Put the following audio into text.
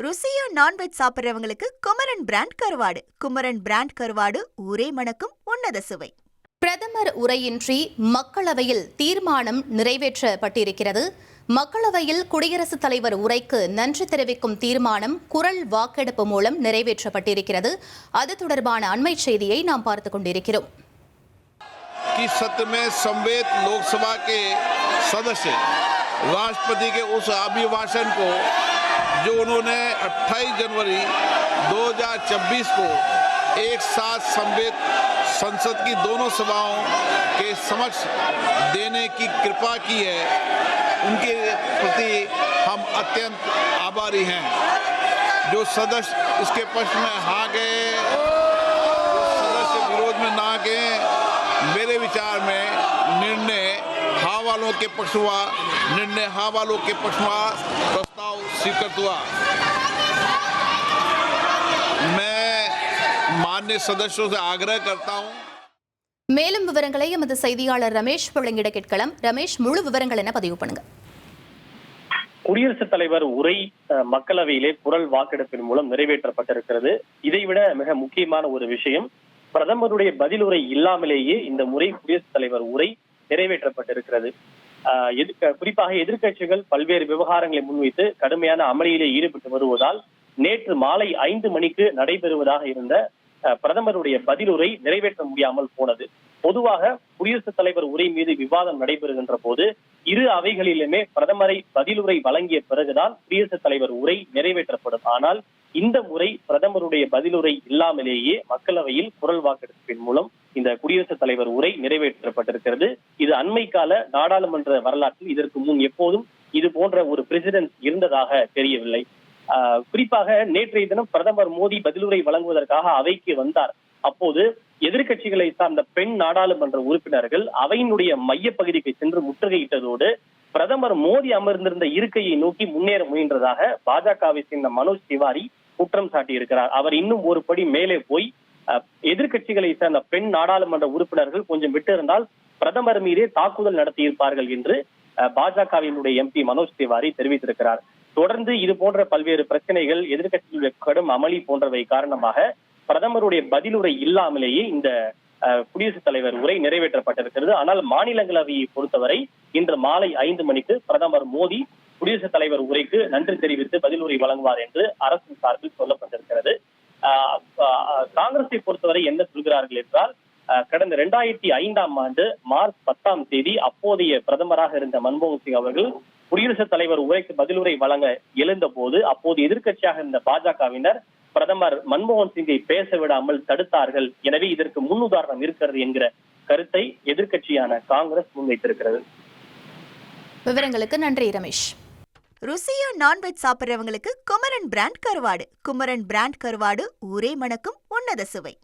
ருசியா non veg சாப்பிட்றவங்களுக்கு Kumaran brand கருவாடு. Kumaran brand கருவாடு ஊரே மணக்கும் உன்னத சுவை. பிரதமர் உரையின்றி மக்களவையில் தீர்மானம் நிறைவேற்றப்பட்டிருக்கிறது. மக்களவையில் குடியரசுத் தலைவர் உரைக்கு நன்றி தெரிவிக்கும் தீர்மானம் குரல் வாக்கெடுப்பு மூலம் நிறைவேற்றப்பட்டிருக்கிறது. அது தொடர்பான அண்மை செய்தியை நாம் பார்த்துக் கொண்டிருக்கிறோம். लोकसभा के सदस्य राष्ट्रपति के उस अभिभाषण को जो उन्होंने 28 जनवरी 2024 को एक साथ संसद की दोनों सभाओं के समक्ष देने की कृपा की है, उनके प्रति हम अत्यंत आभारी हैं। जो सदस्य इसके पक्ष में हाँ गए, सदस्य विरोध में ना गए, मेरे विचार में निर्णय हाँ वालों के पक्ष हुआ, प्रस्ताव स्वीकृत हुआ। मैं माननीय सदस्यों से आग्रह करता हूं। மேலும் விவரங்களை எமது செய்தியாளர் ரமேஷ் வழங்கிட கேட்கலாம். ரமேஷ், முழு விவரங்கள் என்ன பதிவு பண்ணுங்க. குடியரசுத் தலைவர் உரை மக்களவையிலே குரல் வாக்கெடுப்பின் மூலம் நிறைவேற்றப்பட்டிருக்கிறது. இதைவிட மிக முக்கியமான ஒரு விஷயம், பிரதமருடைய பதிலுரை இல்லாமலேயே இந்த முறை குடியரசுத் தலைவர் உரை நிறைவேற்றப்பட்டிருக்கிறது. குறிப்பாக எதிர்க்கட்சிகள் பல்வேறு விவகாரங்களை முன்வைத்து கடுமையான அமளியிலே ஈடுபட்டு வருவதால் நேற்று மாலை 5 மணிக்கு நடைபெறுவதாக இருந்த பிரதமருடைய பதிலுரை நிறைவேற்ற முடியாமல் போனது. பொதுவாக குடியரசுத் தலைவர் உரை மீது விவாதம் நடைபெறுகின்ற போது இரு அவைகளிலுமே பிரதமரை பதிலுரை வழங்கிய பிறகுதான் குடியரசுத் தலைவர் உரை நிறைவேற்றப்படும். ஆனால் இந்த முறை பிரதமருடைய பதிலுரை இல்லாமலேயே மக்களவையில் குரல் வாக்கெடுப்பின் மூலம் இந்த குடியரசுத் தலைவர் உரை நிறைவேற்றப்பட்டிருக்கிறது. இது அண்மை கால நாடாளுமன்ற வரலாற்றில் இதற்கு முன் எப்போதும் இது போன்ற ஒரு பிரசிடென்ட் இருந்ததாக தெரியவில்லை. குறிப்பாக நேற்றைய தினம் பிரதமர் மோடி பதிலுரை வழங்குவதற்காக அவைக்கு வந்தார். அப்போது எதிர்கட்சிகளை சார்ந்த பெண் நாடாளுமன்ற உறுப்பினர்கள் அவையினுடைய மையப்பகுதிக்கு சென்று முற்றுகையிட்டதோடு பிரதமர் மோடி அமர்ந்திருந்த இருக்கையை நோக்கி முன்னேற முயன்றதாக பாஜகவை சேர்ந்த மனோஜ் திவாரி குற்றம் சாட்டியிருக்கிறார். அவர் இன்னும் ஒரு படி மேலே போய் எதிர்கட்சிகளை சேர்ந்த பெண் நாடாளுமன்ற உறுப்பினர்கள் கொஞ்சம் விட்டு இருந்தால் பிரதமர் மீதே தாக்குதல் நடத்தியிருப்பார்கள் என்று பாஜகவினுடைய எம்பி மனோஜ் திவாரி தெரிவித்திருக்கிறார். தொடர்ந்து இது போன்ற பல்வேறு பிரச்சனைகள், எதிர்கட்சிகளுடைய கடும் அமளி போன்றவை காரணமாக பிரதமருடைய பதிலுரை இல்லாமலேயே இந்த குடியரசுத் தலைவர் உரை நிறைவேற்றப்பட்டிருக்கிறது. ஆனால் மாநிலங்களவையை பொறுத்தவரை இன்று மாலை 5 மணிக்கு பிரதமர் மோடி குடியரசுத் தலைவர் உரைக்கு நன்றி தெரிவித்து பதிலுரை வழங்குவார் என்று அரசு சார்பில் சொல்லப்பட்டிருக்கிறது. காங்கிரஸை பொறுத்தவரை என்ன சொல்கிறார்கள் என்றால், கடந்த 2005ஆம் ஆண்டு மார்ச் 10ஆம் தேதி அப்போதைய பிரதமராக இருந்த மன்மோகன் சிங் அவர்கள் குடியரசுத் தலைவர் உரைக்கு பதிலுரை வழங்க எழுந்த போது அப்போது எதிர்கட்சியாக இருந்த பாஜகவினர் பிரதமர் மன்மோகன் சிங்கை பேச விடாமல் தடுத்தார்கள். எனவே இதற்கு முன்னுதாரணம் இருக்கிறது என்கிற கருத்தை எதிர்கட்சியான காங்கிரஸ் முன்வைத்திருக்கிறது. விவரங்களுக்கு நன்றி ரமேஷ். ருசியா நான்வெஜ் சாப்பிட்றவங்களுக்கு குமரன் பிராண்ட் கருவாடு. குமரன் பிராண்ட் கருவாடு ஊரே மணக்கும் உன்னத சுவை.